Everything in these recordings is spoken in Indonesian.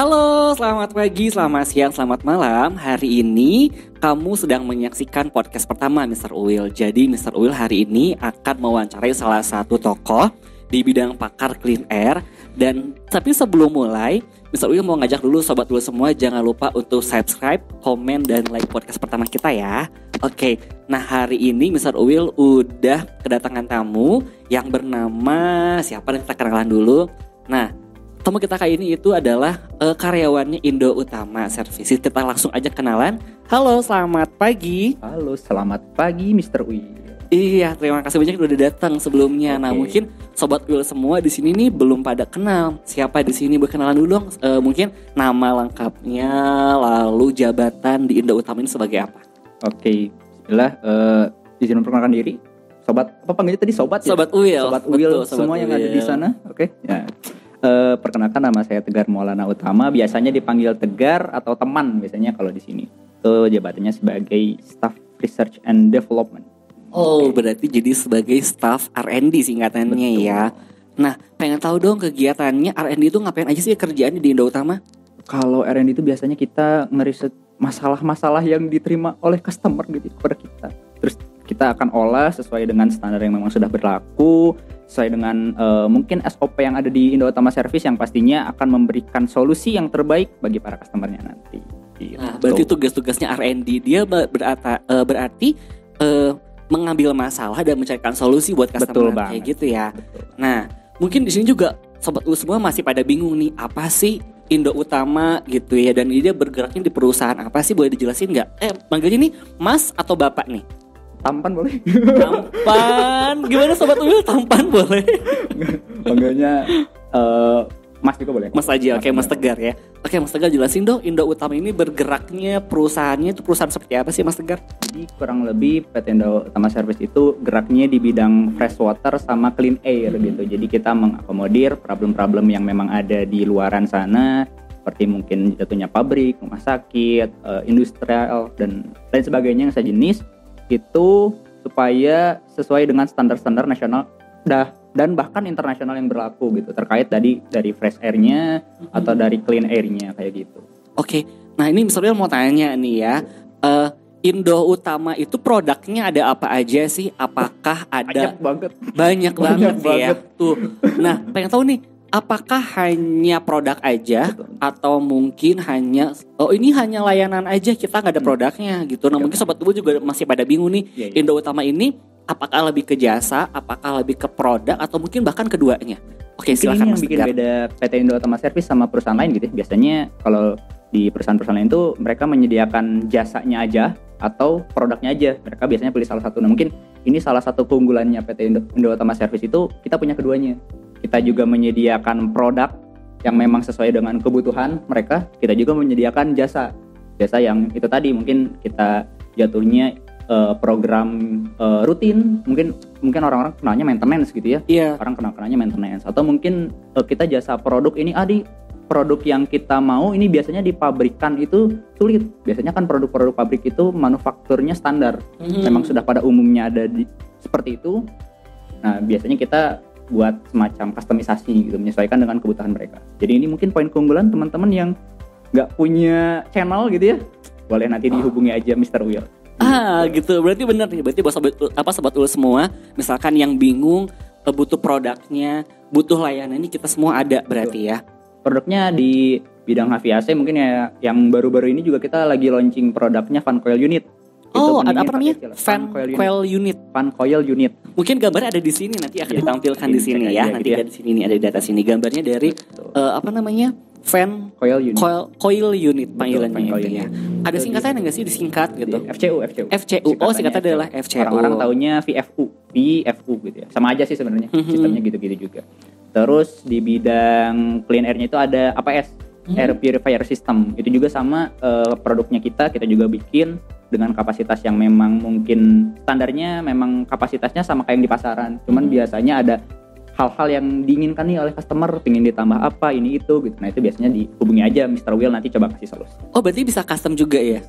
Halo, selamat pagi, selamat siang, selamat malam. Hari ini kamu sedang menyaksikan podcast pertama Mr. Uil. Jadi Mr. Uil hari ini akan mewawancarai salah satu tokoh di bidang pakar clean air. Dan tapi sebelum mulai, Mr. Uil mau ngajak dulu Sobat Uil semua, jangan lupa untuk subscribe, komen, dan like podcast pertama kita ya. Oke, nah hari ini Mr. Uil udah kedatangan tamu yang bernama siapa, dan kita kenalan dulu. Nah, tamu kita kali ini itu adalah karyawannya Indo Utama Services. Kita langsung aja kenalan. Halo, selamat pagi. Halo, selamat pagi Mr. Uil. Iya, terima kasih banyak udah datang sebelumnya. Nah, mungkin Sobat Uil semua di sini nih belum pada kenal siapa di sini. Berkenalan dulu dong. Mungkin nama lengkapnya, lalu jabatan di Indo Utama ini sebagai apa? Oke, bismillah. Izin memperkenalkan diri. Sobat, apa panggilnya tadi? Sobat ya? Sobat Uil. Sobat Uil, betul, semua Sobat yang Uil. ada di sana. Oke, ya. Perkenalkan, nama saya Tegar Maulana Utama, biasanya dipanggil Tegar atau teman biasanya kalau di sini. Itu jabatannya sebagai Staff Research and Development. Oh, berarti jadi sebagai staff R&D singkatannya. Betul. Ya. Nah, pengen tahu dong kegiatannya R&D itu ngapain aja sih kerjaannya di Indo Utama? Kalau R&D itu biasanya kita ngeriset masalah-masalah yang diterima oleh customer gitu kepada kita. Terus kita akan olah sesuai dengan standar yang memang sudah berlaku, sesuai dengan mungkin SOP yang ada di Indo Utama Service yang pastinya akan memberikan solusi yang terbaik bagi para customernya nanti. Gitu. Nah, berarti tugas-tugasnya R&D dia berarti mengambil masalah dan mencarikan solusi buat customer. Betul banget. Kayak gitu ya. Betul. Nah, mungkin di sini juga Sobat U semua masih pada bingung nih, apa sih Indo Utama gitu ya, dan dia bergeraknya di perusahaan apa sih, boleh dijelasin nggak? Manggilnya nih Mas atau Bapak nih? Tampan boleh? Tampan, gimana Sobat Uil? Tampan boleh? Panggilnya Mas juga boleh. Mas aja, oke, Mas Tegar ya. Oke, Mas Tegar jelasin dong, Indo Utama ini bergeraknya perusahaannya itu perusahaan seperti apa sih Mas Tegar? Jadi kurang lebih PT Indo Utama Service itu geraknya di bidang fresh water sama clean air gitu. Jadi kita mengakomodir problem-problem yang memang ada di luaran sana, seperti mungkin jatuhnya pabrik, rumah sakit, industrial dan lain sebagainya yang sejenis itu, supaya sesuai dengan standar-standar nasional dan bahkan internasional yang berlaku gitu, terkait dari fresh air-nya atau dari clean air-nya kayak gitu. Oke, nah ini misalnya mau tanya nih ya, Indo Utama itu produknya ada apa aja sih? Apakah ada banyak banget ya? Tuh. Nah, pengen tahu nih, apakah hanya produk aja atau mungkin hanya ini hanya layanan aja, kita nggak ada produknya gitu. Nah, mungkin Sobat Uil juga masih pada bingung nih, Indo Utama ini apakah lebih ke jasa, apakah lebih ke produk, atau mungkin bahkan keduanya? Oke, silakan Mas Mas. Yang bikin Tegar. beda PT Indo Utama Service sama perusahaan lain gitu. Biasanya kalau di perusahaan-perusahaan lain itu mereka menyediakan jasanya aja atau produknya aja. Mereka biasanya pilih salah satu. Nah, mungkin ini salah satu keunggulannya PT Indo Utama Service itu, kita punya keduanya. Kita juga menyediakan produk yang memang sesuai dengan kebutuhan mereka. Kita juga menyediakan jasa yang itu tadi mungkin kita jatuhnya program rutin, mungkin orang-orang kenalnya maintenance gitu ya. Iya. Orang kenalnya maintenance, atau mungkin kita jasa produk ini produk yang kita mau ini biasanya di pabrikan itu sulit. Biasanya kan produk-produk pabrik itu manufakturnya standar. Memang sudah pada umumnya ada seperti itu. Nah, biasanya kita buat semacam kustomisasi gitu, menyesuaikan dengan kebutuhan mereka. Jadi ini mungkin poin keunggulan teman-teman yang nggak punya channel gitu ya. Boleh nanti dihubungi aja Mr. Uil. Gitu. Berarti benar nih. Berarti buat Sobat Uil semua, misalkan yang bingung butuh produknya, butuh layanan, ini kita semua ada berarti ya. Produknya di bidang HVAC mungkin ya, yang baru-baru ini juga kita lagi launching produknya fan coil unit. Ada apa namanya? Fan coil unit. Fan coil unit. Mungkin gambarnya ada di sini, nanti akan ditampilkan di sini ya. Nanti ada di sini nih, ada di data sini gambarnya dari apa namanya? Fan coil unit. Coil unit panggilannya itu ya. Ada singkatannya nggak sih, disingkat gitu? FCU. Oh, singkatnya adalah FCU. Orang-orang taunya VFU gitu ya. Sama aja sih sebenarnya. Sistemnya gitu-gitu juga. Terus di bidang clean air-nya itu ada APS, Air Purifier System. Itu juga sama produknya kita juga bikin dengan kapasitas yang memang mungkin standarnya memang kapasitasnya sama kayak yang di pasaran. Cuman biasanya ada hal-hal yang diinginkan nih oleh customer, pingin ditambah apa, ini itu gitu. Nah, itu biasanya dihubungi aja Mr. Uil, nanti coba kasih solusi. Oh, berarti bisa custom juga ya?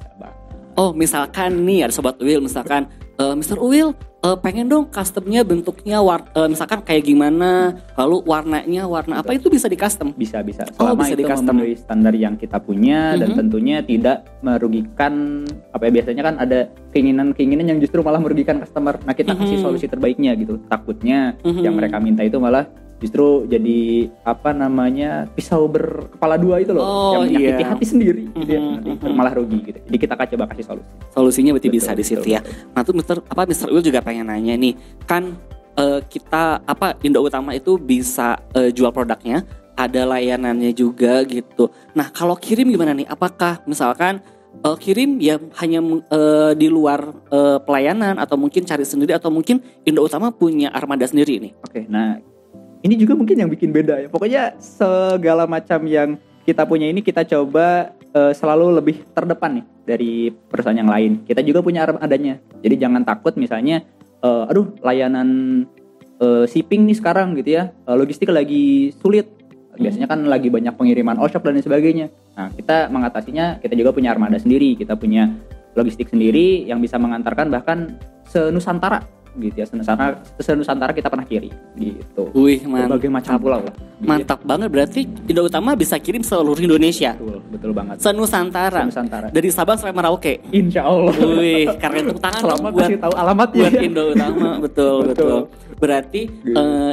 Oh, misalkan nih ada Sobat Uil, misalkan Mr. Uil, pengen dong customnya bentuknya misalkan kayak gimana, lalu warnanya warna apa, itu bisa di custom? Bisa Oh, selama bisa itu di custom. memenuhi standar yang kita punya dan tentunya tidak merugikan, apa ya, biasanya kan ada keinginan yang justru malah merugikan customer. Nah, kita kasih solusi terbaiknya gitu. Takutnya yang mereka minta itu malah justru jadi apa namanya, pisau berkepala dua itu loh, yang menyakiti hati sendiri gitu ya, nanti malah rugi gitu. Jadi kita coba kasih solusi. Solusinya berarti Betul, bisa di situ betul, ya. Nah tuh Mr. Will juga pengen nanya nih, kan kita Indo Utama itu bisa jual produknya, ada layanannya juga gitu. Nah kalau kirim gimana nih? Apakah misalkan kirim ya hanya di luar pelayanan, atau mungkin cari sendiri, atau mungkin Indo Utama punya armada sendiri nih? Oke, nah ini juga mungkin yang bikin beda ya. Pokoknya segala macam yang kita punya ini kita coba selalu lebih terdepan nih dari perusahaan yang lain. Kita juga punya armadanya. Jadi jangan takut misalnya, layanan shipping nih sekarang gitu ya, logistik lagi sulit. Biasanya kan lagi banyak pengiriman all-shop dan lain sebagainya. Nah, kita mengatasinya, kita juga punya armada sendiri. Kita punya logistik sendiri yang bisa mengantarkan bahkan senusantara gitu ya, senusantara kita pernah kirim gitu. Wih, mantap. Berbagai macam pulau lah. Mantap banget, berarti Indo Utama bisa kirim seluruh Indonesia. Betul banget. Senusantara. Dari Sabang sampai Merauke. Insya Allah. Wih, karena tepuk tangan Selamat buat kasih tahu alamatnya. Buat Indo Utama, betul. Berarti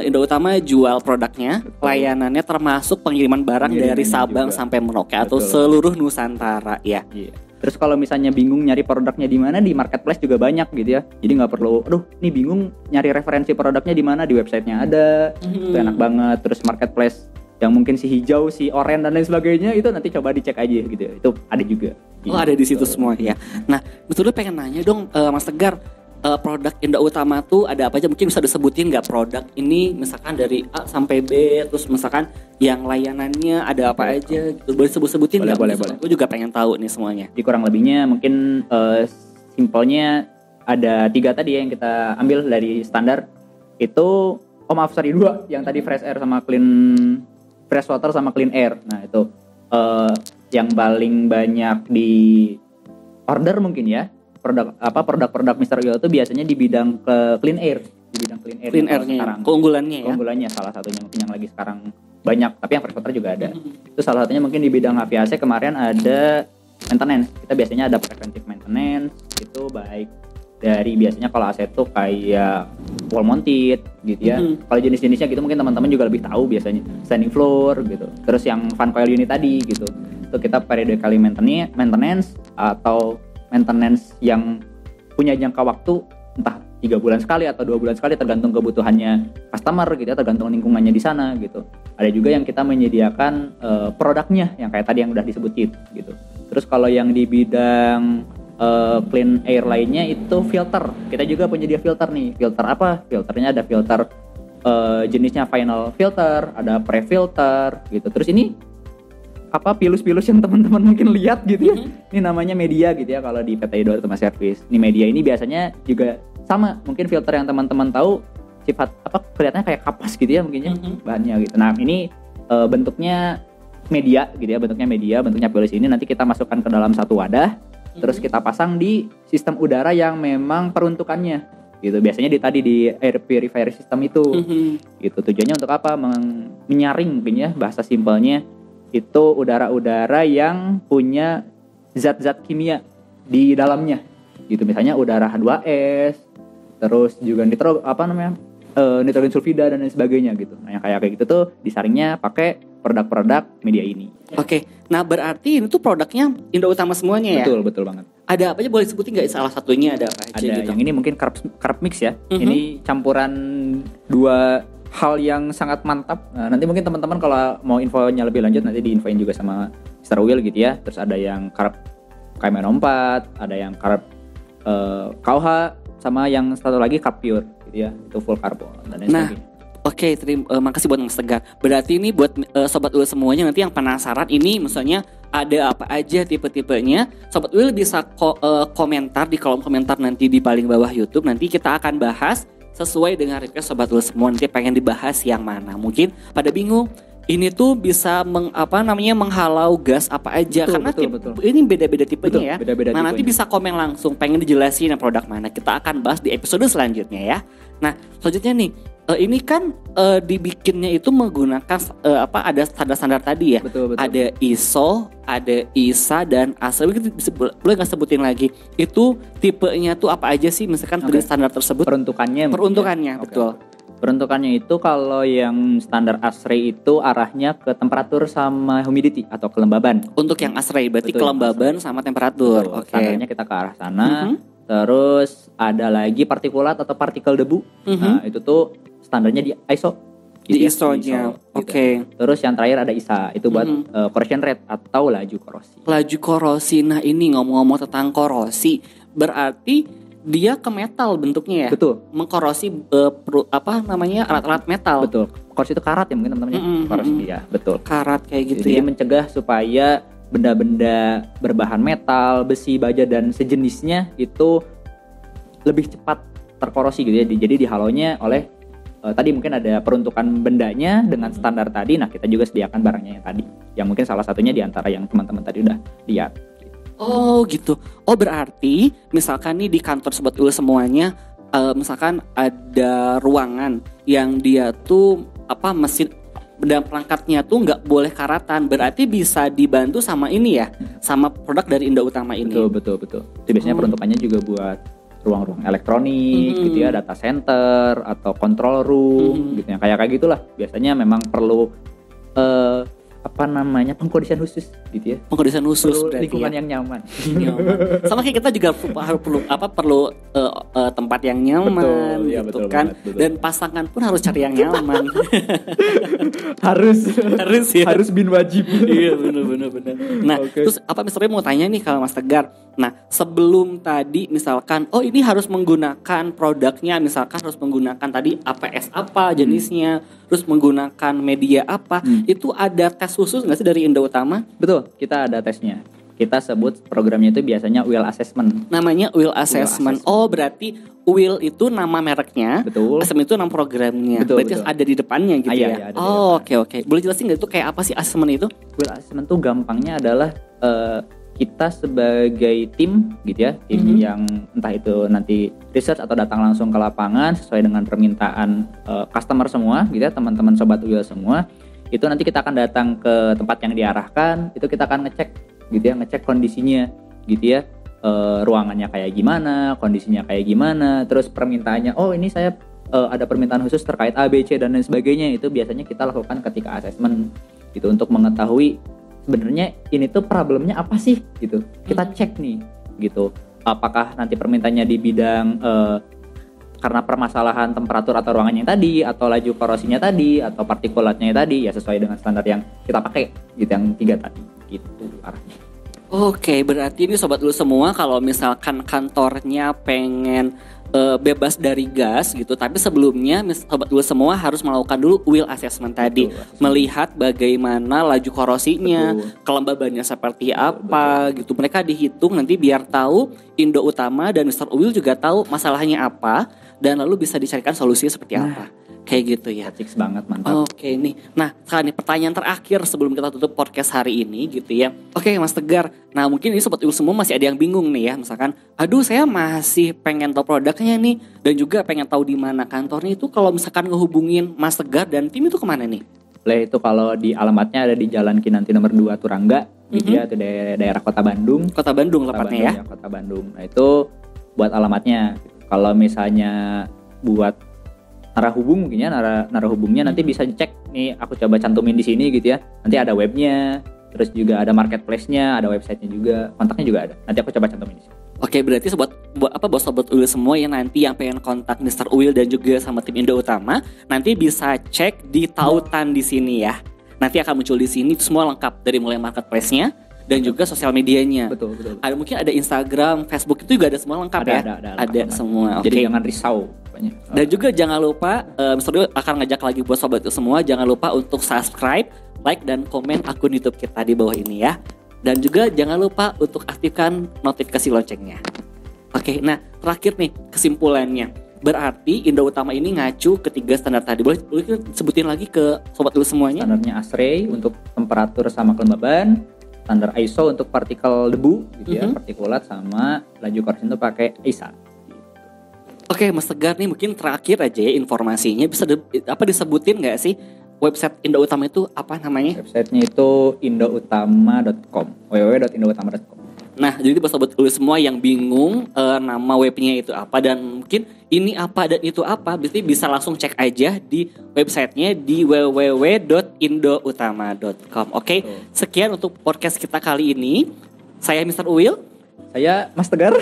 Indo Utama jual produknya, layanannya termasuk pengiriman barang dari Sabang sampai Merauke atau seluruh Nusantara ya. Iya. Terus kalau misalnya bingung nyari produknya di mana, di marketplace juga banyak gitu ya. Jadi nggak perlu, nih bingung nyari referensi produknya di mana, di websitenya ada, itu enak banget. Terus marketplace yang mungkin si hijau, si oranye dan lain sebagainya, itu nanti coba dicek aja gitu ya. Itu ada juga. Oh, ada di situ semua ya. Nah, betul pengen nanya dong, Mas Tegar, produk Indo Utama tuh ada apa aja? Mungkin bisa disebutin nggak produk ini, misalkan dari A sampai B, terus misalkan yang layanannya ada apa aja gitu. Boleh sebutin nggak? Boleh. Gue juga pengen tahu nih semuanya. Di kurang lebihnya mungkin simpelnya ada 3 tadi ya yang kita ambil dari standar. Itu dua yang tadi fresh water sama clean air. Nah itu yang paling banyak di order mungkin ya. Produk-produk Mr. Will itu biasanya di bidang clean air, Clean airnya sekarang. Keunggulannya salah satunya mungkin yang lagi sekarang banyak, tapi yang fresh water juga ada. Itu salah satunya mungkin di bidang HVAC kemarin ada maintenance. Kita biasanya ada preventive maintenance, itu baik dari biasanya kalau AC itu kayak wall mounted gitu ya. Kalau jenis-jenisnya gitu mungkin teman-teman juga lebih tahu, biasanya standing floor gitu. Terus yang fan coil unit tadi gitu. Itu kita periode kali maintenance atau maintenance yang punya jangka waktu entah 3 bulan sekali atau 2 bulan sekali, tergantung kebutuhannya customer gitu ya, tergantung lingkungannya di sana gitu. Ada juga yang kita menyediakan produknya yang kayak tadi yang udah disebutin gitu. Terus kalau yang di bidang clean air lainnya itu filter. Kita juga penyedia filter nih. Filter apa? Filternya ada filter jenisnya final filter, ada pre-filter gitu. Terus ini pilus-pilus yang teman-teman mungkin lihat gitu ya. Ini namanya media gitu ya kalau di PT Indo Utama Service. Ini media ini biasanya juga sama, mungkin filter yang teman-teman tahu sifat kelihatannya kayak kapas gitu ya mungkinnya bahannya gitu. Nah, ini bentuknya media gitu ya, bentuknya pilus ini nanti kita masukkan ke dalam satu wadah, terus kita pasang di sistem udara yang memang peruntukannya gitu. Biasanya di air purifier system itu. Gitu. Tujuannya untuk apa? Menyaring mungkin ya, bahasa simpelnya itu udara-udara yang punya zat-zat kimia di dalamnya gitu, misalnya udara H2S, terus juga nitrogen sulfida dan lain sebagainya gitu. Nah yang kayak gitu tuh disaringnya pakai produk-produk media ini. Oke, nah berarti ini tuh produknya Indo Utama semuanya ya? Betul banget. Ada apa aja, boleh sebutin nggak salah satunya ada apa aja ada gitu? Yang ini mungkin carb mix ya. Ini campuran 2 hal yang sangat mantap. Nah, nanti mungkin teman-teman kalau mau infonya lebih lanjut nanti diinfoin juga sama Mr. Will gitu ya. Terus ada yang carb KMN4, ada yang carb KOH, sama yang satu lagi carb pure gitu ya. Itu full karbon dan lain sebagainya. Oke, makasih buat Mas Tegar. Berarti ini buat Sobat Will semuanya nanti yang penasaran ini misalnya ada apa aja tipe-tipenya, Sobat Will bisa komentar di kolom komentar nanti di paling bawah YouTube. Nanti kita akan bahas sesuai dengan request Sobat Will semua, nanti pengen dibahas yang mana. Mungkin pada bingung ini tuh bisa menghalau gas apa aja. Betul, karena betul. ini beda-beda tipenya Betul, ya. beda-beda Nah, nanti tipenya. bisa komen langsung pengen dijelasin produk mana. Kita akan bahas di episode selanjutnya ya. Nah, selanjutnya nih, ini kan dibikinnya itu menggunakan ada standar-standar tadi ya. Betul. Ada ISO, ada ISA dan ASA. Boleh nggak sebutin lagi? Itu tipenya tuh apa aja sih? Misalkan dari standar tersebut. Peruntukannya Peruntukannya, Oke. betul. Peruntukannya itu kalau yang standar ASRE itu arahnya ke temperatur sama humidity atau kelembaban. Untuk yang ASRE berarti Betul, kelembaban sama temperatur. Betul, Oke. standarnya kita ke arah sana. Mhm. Terus ada lagi partikulat atau partikel debu. Mhm. Nah, itu tuh standarnya di ISO. Di ya, ISO-nya. gitu. Oke. Terus yang terakhir ada ISA, itu buat corrosion rate atau laju korosi. Laju korosi. Nah, ini ngomong-ngomong tentang korosi, berarti dia ke metal bentuknya ya. Betul. Mengkorosi alat-alat metal. Betul. Korosi itu karat ya mungkin teman-temannya. Korosi ya, betul. Karat kayak gitu Jadi ya. mencegah supaya benda-benda berbahan metal, besi, baja dan sejenisnya itu lebih cepat terkorosi gitu ya. Jadi dihalonya oleh tadi mungkin ada peruntukan bendanya dengan standar tadi. Nah, kita juga sediakan barangnya yang tadi. Yang mungkin salah satunya di antara yang teman-teman tadi udah lihat. Oh gitu. Oh berarti misalkan nih di kantor Sobat Uil semuanya, misalkan ada ruangan yang dia tuh mesin dan perangkatnya tuh nggak boleh karatan, berarti bisa dibantu sama ini ya, sama produk dari Indo Utama ini. Betul. Itu biasanya peruntukannya juga buat ruang-ruang elektronik gitu ya, data center atau control room gitu ya. Kayak gitulah. Biasanya memang perlu pengkondisian khusus gitu ya. Pengkondisian khusus Perlu berarti lingkungan ya. yang nyaman. Nyaman. Sama kayak kita juga perlu tempat yang nyaman Betul, iya, gitu betul kan. banget, betul. Dan pasangan pun harus cari yang nyaman. harus ya. harus bin wajib. Iya benar. Nah, Oke. terus misalnya mau tanya nih kalau Mas Tegar. Nah, sebelum tadi misalkan ini harus menggunakan produknya, misalkan harus menggunakan tadi APS apa jenisnya, terus menggunakan media apa, itu ada tes khusus nggak sih dari Indo Utama? Betul, kita ada tesnya. Kita sebut programnya itu biasanya Uil Assessment. Namanya Uil Assessment. Oh, berarti Uil itu nama mereknya, Betul. Assessment itu nama programnya. Betul, berarti betul. ada di depannya gitu Iya, ya. iya, ada di Oh, oke. Boleh jelasin nggak itu kayak apa sih assessment itu? Uil Assessment tuh gampangnya adalah kita sebagai tim gitu ya, tim yang entah itu nanti research atau datang langsung ke lapangan sesuai dengan permintaan customer semua gitu ya, teman-teman Sobat Uil semua. Itu nanti kita akan datang ke tempat yang diarahkan, itu kita akan ngecek gitu ya, ngecek kondisinya gitu ya, ruangannya kayak gimana, kondisinya kayak gimana, terus permintaannya, ini saya ada permintaan khusus terkait A, B, C dan lain sebagainya. Itu biasanya kita lakukan ketika assessment gitu untuk mengetahui sebenarnya ini tuh problemnya apa sih gitu. Kita cek nih gitu, apakah nanti permintaannya di bidang karena permasalahan temperatur atau ruangannya yang tadi, atau laju korosinya tadi, atau partikulatnya yang tadi, ya sesuai dengan standar yang kita pakai gitu, yang 3 tadi gitu arahnya. Oke, berarti ini Sobat Uil semua kalau misalkan kantornya pengen bebas dari gas gitu, tapi sebelumnya Sobat Uil semua harus melakukan dulu Uil Assessment tadi. Betul, Melihat bagaimana laju korosinya, Betul. kelembabannya seperti apa gitu. Mereka dihitung nanti biar tahu Indo Utama dan Mr. Uil juga tahu masalahnya apa, dan lalu bisa dicarikan solusinya seperti apa. Kayak gitu ya. Fix banget, mantap. Oke nih. Nah, sekarang nih pertanyaan terakhir sebelum kita tutup podcast hari ini gitu ya. Oke, Mas Tegar. Nah, mungkin ini Sobat Uil semua masih ada yang bingung nih ya. Misalkan, aduh saya masih pengen tahu produknya nih, dan juga pengen tahu di mana kantornya itu. Kalau misalkan ngehubungin Mas Tegar dan tim itu kemana nih? Boleh, itu kalau di alamatnya ada di Jalan Kinanti nomor 2 Turangga gitu ya, itu daerah Kota Bandung. Kota Bandung tepatnya ya. Kota Bandung. Nah, itu buat alamatnya. Kalau misalnya buat narah hubung mungkin ya, narah hubungnya nanti bisa dicek nih, aku coba cantumin di sini gitu ya. Nanti ada webnya, terus juga ada marketplace-nya, ada websitenya juga, kontaknya juga ada. Nanti aku coba cantumin di sini. Oke, berarti buat Sobat Uil semua yang nanti yang pengen kontak Mr. Uil dan juga sama tim Indo Utama, nanti bisa cek di tautan di sini ya. Nanti akan muncul di sini semua lengkap dari mulai marketplace-nya dan juga sosial medianya. Betul. Ada mungkin ada Instagram, Facebook itu juga ada semua lengkap ya. Ada semua. Jadi Oke. jangan risau pokoknya. Dan juga jangan lupa Mr. Uil akan ngajak lagi buat Sobat Uil semua, jangan lupa untuk subscribe, like dan komen akun YouTube kita di bawah ini ya. Dan juga jangan lupa untuk aktifkan notifikasi loncengnya. Oke, nah terakhir nih kesimpulannya. Berarti Indo Utama ini ngacu ke 3 standar tadi. Boleh sebutin lagi ke sobat dulu semuanya? Standarnya ASHRAE untuk temperatur sama kelembaban, standar ISO untuk partikel debu gitu ya, partikulat, sama laju correction itu pakai ISA. Oke, Mas Tegar nih mungkin terakhir aja ya informasinya, bisa disebutin nggak sih website Indo Utama itu apa namanya? Websitenya itu indoutama.com, www.indoutama.com. Nah, jadi buat sobat dulu semua yang bingung nama webnya itu apa dan mungkin ini apa dan itu apa, berarti bisa langsung cek aja di websitenya di www.indoutama.com. Oke, sekian untuk podcast kita kali ini. Saya Mr. Uwil. Saya Mas Tegar.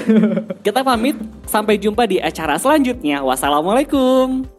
Kita pamit, sampai jumpa di acara selanjutnya. Wassalamualaikum.